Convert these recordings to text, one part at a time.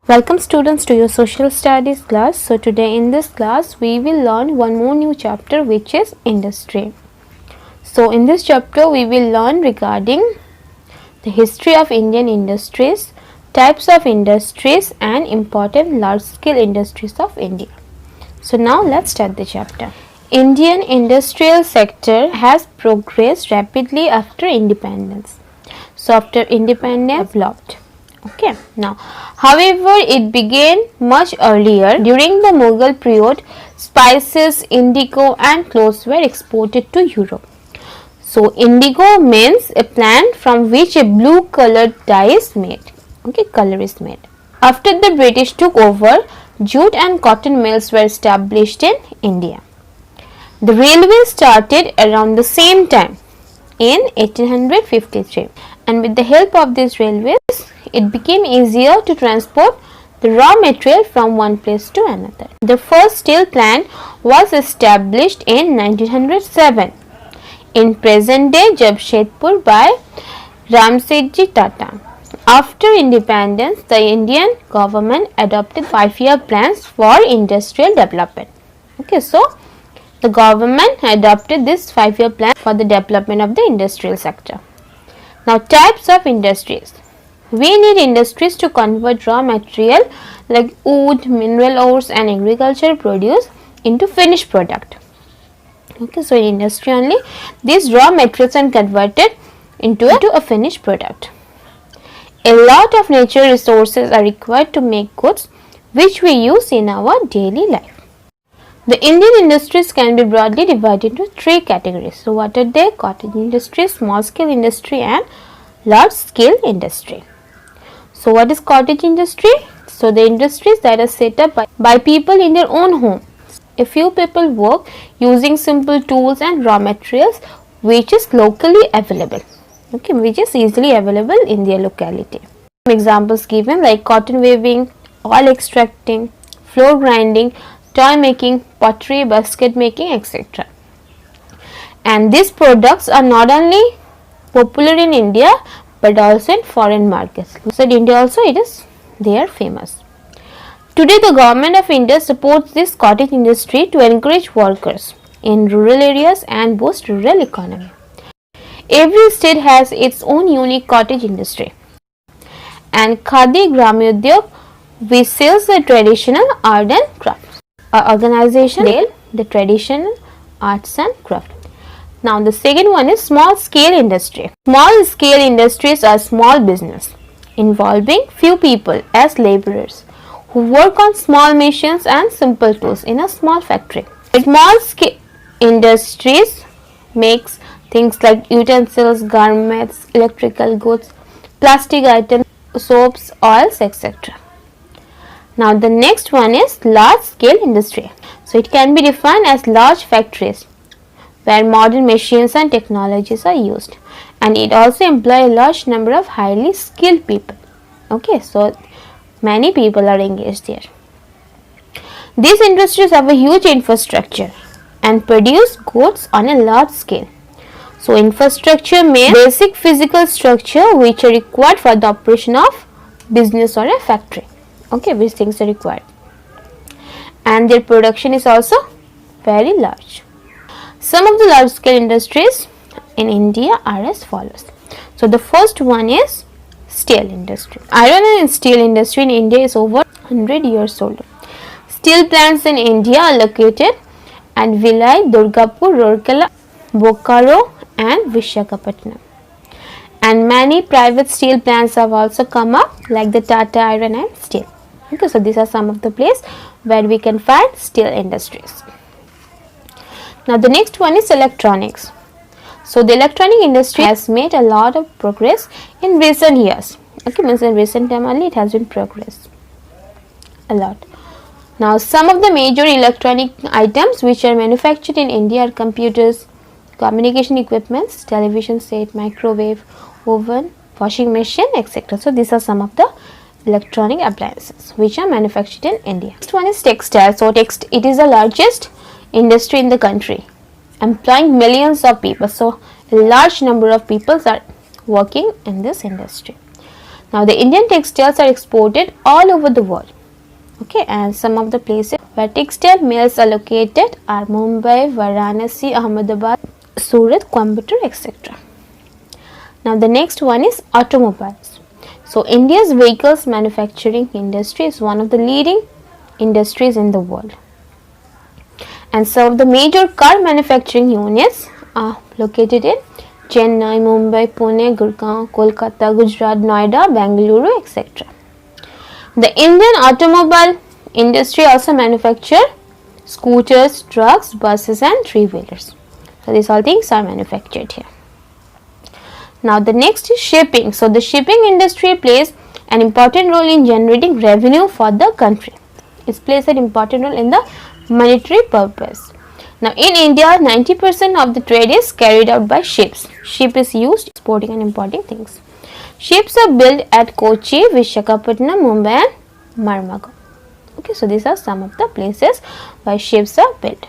Welcome students to your social studies class. So today in this class we will learn one more new chapter which is industry. So in this chapter we will learn regarding the history of Indian industries, types of industries and important large scale industries of India. So now let's start the chapter. Indian industrial sector has progressed rapidly after independence. So after independence developed. Okay, now however it began much earlier. During the Mughal period, spices, indigo and clothes were exported to Europe. So indigo means a plant from which a blue colored dye is made. Okay, color is made. After the British took over, jute and cotton mills were established in India. The railway started around the same time in 1853, and with the help of these railways it became easier to transport the raw material from one place to another. The first steel plant was established in 1907 in present day Jamshedpur by Ramsetji Tata. After independence, the Indian government adopted 5-year plans for industrial development. Okay, so the government adopted this 5-year plan for the development of the industrial sector. Now, types of industries. We need industries to convert raw material like wood, mineral ores and agricultural produce into finished product. Okay, so in industry only these raw materials are converted into a finished product. A lot of natural resources are required to make goods which we use in our daily life. The Indian industries can be broadly divided into 3 categories. So what are they? Cottage industry, small scale industry and large scale industry. So what is cottage industry? So the industries that are set up by people in their own home. A few people work using simple tools and raw materials which is locally available. Okay, which is easily available in their locality. Some examples given like cotton weaving, oil extracting, flour grinding, toy making, pottery, basket making, etc. And these products are not only popular in India but also in foreign markets. So in India also they are famous. Today the government of India supports this cottage industry to encourage workers in rural areas and boost rural economy. Every state has its own unique cottage industry. And Khadi Gramodyog, which sells the traditional art and crafts. Our organization the traditional arts and craft. Now the second one is small scale industry. Small scale industries are small business involving few people as laborers who work on small machines and simple tools in a small factory. Small scale industries makes things like utensils, garments, electrical goods, plastic items, soaps, oils, etc. Now the next one is large scale industry. So it can be defined as large factories where modern machines and technologies are used, and it also employs a large number of highly skilled people. Okay, so many people are engaged there. These industries have a huge infrastructure and produce goods on a large scale. So infrastructure means basic physical structure which are required for the operation of business or a factory. Okay, which things are required, and their production is also very large. Some of the large scale industries in India are as follows. So the first one is steel industry. Iron and steel industry in India is over 100 years old. Steel plants in India are located at Bhilai, Durgapur, Rourkela, Bokaro and Vishakhapatnam. And many private steel plants have also come up like the Tata Iron and Steel. Okay, so these are some of the places where we can find steel industries. Now the next one is electronics. So the electronic industry has made a lot of progress in recent years. Okay, means in recent time only it has been progress a lot. Now some of the major electronic items which are manufactured in India are computers, communication equipments, television set, microwave, oven, washing machine, etc. So these are some of the electronic appliances which are manufactured in India. Next one is textile. So it is the largest industry in the country, employing millions of people. So a large number of people are working in this industry. Now the Indian textiles are exported all over the world. Okay, and some of the places where textile mills are located are Mumbai, Varanasi, Ahmedabad, Surat, Coimbatore, etc. Now the next one is automobiles. So India's vehicles manufacturing industry is one of the leading industries in the world. And some of the major car manufacturing units are located in Chennai, Mumbai, Pune, Gurgaon, Kolkata, Gujarat, Noida, Bengaluru, etc. The Indian automobile industry also manufacture scooters, trucks, buses and three-wheelers. So these all things are manufactured here. Now the next is shipping. So the shipping industry plays an important role in generating revenue for the country. It plays an important role in the monetary purpose. Now in India, 90% of the trade is carried out by ships. Ship is used exporting and importing things. Ships are built at Kochi, Visakhapatnam, Mumbai and Marmago. Okay, so these are some of the places where ships are built.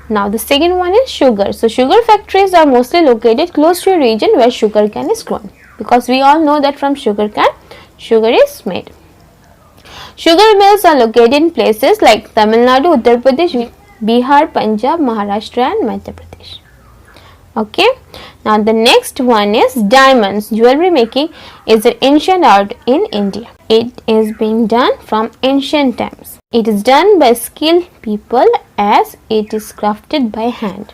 Now the second one is sugar. So sugar factories are mostly located close to a region where sugar cane is grown, because we all know that from sugar cane, sugar is made. Sugar mills are located in places like Tamil Nadu, Uttar Pradesh, Bihar, Punjab, Maharashtra and Madhya Pradesh. Okay, now the next one is diamonds. Jewelry making is an ancient art in India. It is being done from ancient times. It is done by skilled people as it is crafted by hand.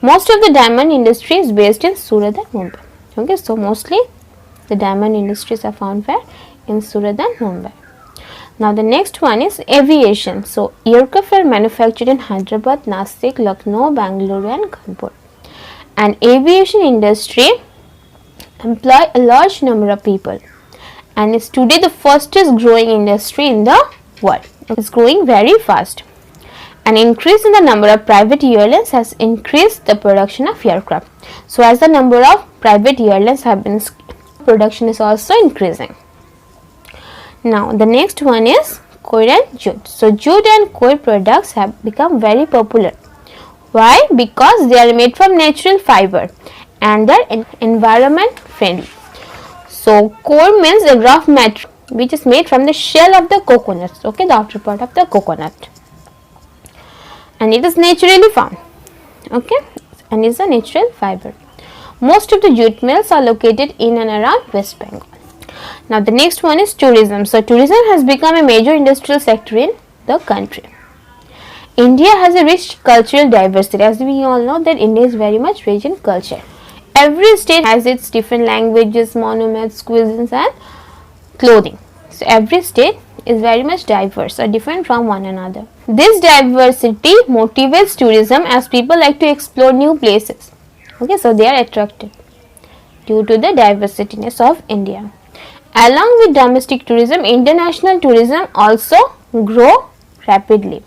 Most of the diamond industry is based in Surat and Mumbai. Okay, so mostly the diamond industries are found where? In Surat and Mumbai. Now the next one is aviation. So aircraft are manufactured in Hyderabad, Nasik, Lucknow, Bangalore and Kanpur. And aviation industry employ a large number of people and is today the fastest growing industry in the world. It is growing very fast. An increase in the number of private airlines has increased the production of aircraft. So as the number of private airlines have been, production is also increasing. Now the next one is coir and jute. So jute and coir products have become very popular. Why? Because they are made from natural fiber and they are environment friendly. So coir means a rough material which is made from the shell of the coconut, okay, the outer part of the coconut, and it is naturally found, okay, and is a natural fiber. Most of the jute mills are located in and around West Bengal. Now the next one is tourism. So tourism has become a major industrial sector in the country. India has a rich cultural diversity. As we all know that India is very much rich in culture. Every state has its different languages, monuments, cuisines and clothing. So every state is very much diverse or different from one another. This diversity motivates tourism as people like to explore new places. Okay, so they are attracted due to the diversityness of India. Along with domestic tourism, international tourism also grow rapidly.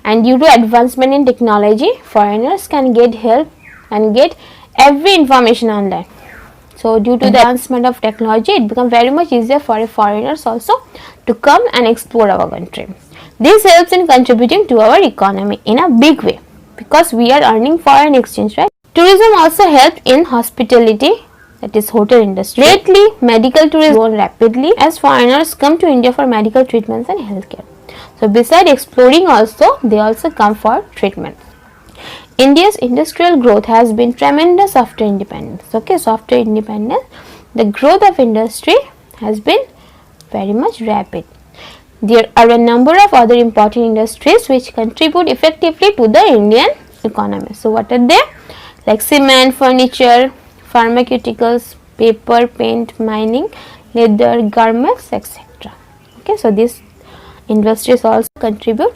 And due to advancement in technology, foreigners can get help and get every information online. So due to the advancement of technology, it becomes very much easier for foreigners also to come and explore our country. This helps in contributing to our economy in a big way because we are earning foreign exchange, right? Tourism also helps in hospitality, that is hotel industry. Lately, medical tourism grown rapidly as foreigners come to India for medical treatments and healthcare. So besides exploring also, they also come for treatment. India's industrial growth has been tremendous after independence. Okay, so after independence, the growth of industry has been very much rapid. There are a number of other important industries which contribute effectively to the Indian economy. So what are they? Like cement, furniture, pharmaceuticals, paper, paint, mining, leather, garments, etc. Okay, so these industries also contribute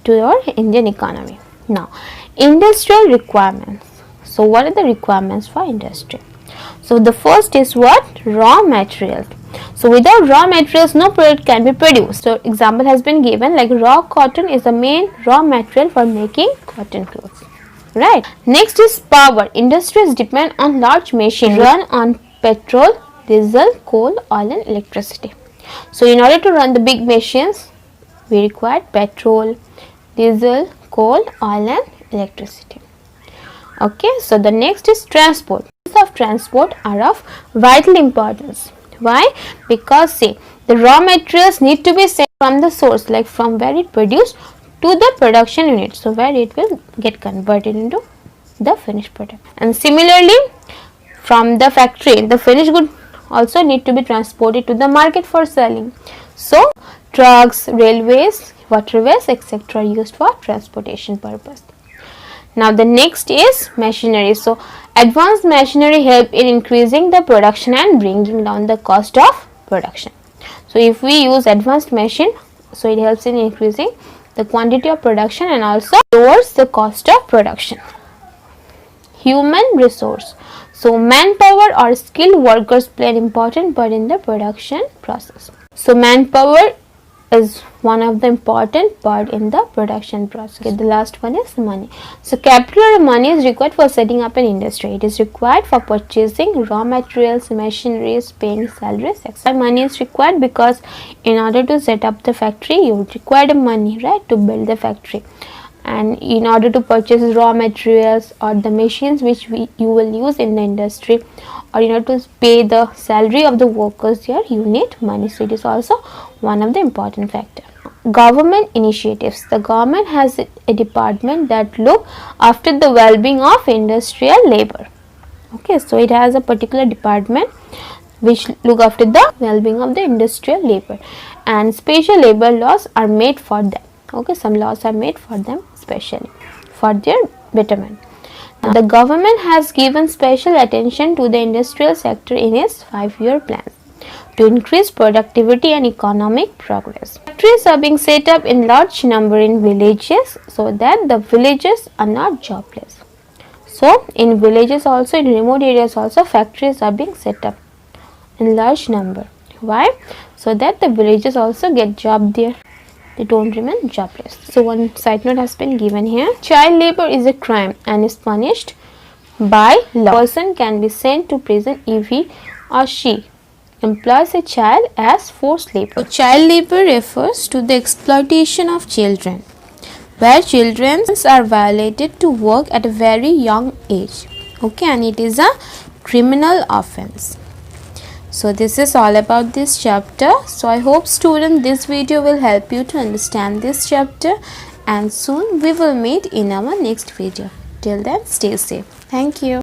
to our Indian economy. Now, industrial requirements. So what are the requirements for industry? So the first is what? Raw materials. So without raw materials, no product can be produced. So example has been given, like raw cotton is the main raw material for making cotton clothes. Right. Next is power. Industries depend on large machines run on petrol, diesel, coal, oil and electricity. So in order to run the big machines, we require petrol, diesel, coal, oil and electricity. Okay, so the next is transport. Means of transport are of vital importance. Why? Because see, the raw materials need to be sent from the source, like from where it produced to the production unit, so where it will get converted into the finished product. And similarly, from the factory, the finished good also need to be transported to the market for selling. So trucks, railways, waterways, etc. are used for transportation purpose. Now the next is machinery. So advanced machinery help in increasing the production and bringing down the cost of production. So if we use advanced machine, so it helps in increasing the quantity of production and also lowers the cost of production. Human resource. So manpower or skilled workers play an important part in the production process. So manpower is one of the important part in the production process. Okay, the last one is money. So capital or money is required for setting up an industry. It is required for purchasing raw materials, machineries, paying salaries, etc. Money is required because in order to set up the factory, you would require the money, right, to build the factory. And in order to purchase raw materials or the machines which you will use in the industry, or in order to pay the salary of the workers here, you need money. So it is also one of the important factor. Government initiatives. The government has a department that look after the well-being of industrial labor. Okay, so it has a particular department which look after the well-being of the industrial labor, and special labor laws are made for them. Okay, some laws are made for them specially for their betterment. Now, the government has given special attention to the industrial sector in its 5-year plan to increase productivity and economic progress. Factories are being set up in large number in villages so that the villages are not jobless. So in villages also, in remote areas also, factories are being set up in large number. Why? So that the villages also get job there. They don't remain jobless. So one side note has been given here. Child labor is a crime and is punished by law. A person can be sent to prison if he or she employs a child as forced labor. So child labor refers to the exploitation of children, where children are violated to work at a very young age. Okay, and it is a criminal offense. So this is all about this chapter. So I hope students this video will help you to understand this chapter, and soon we will meet in our next video. Till then, stay safe. Thank you.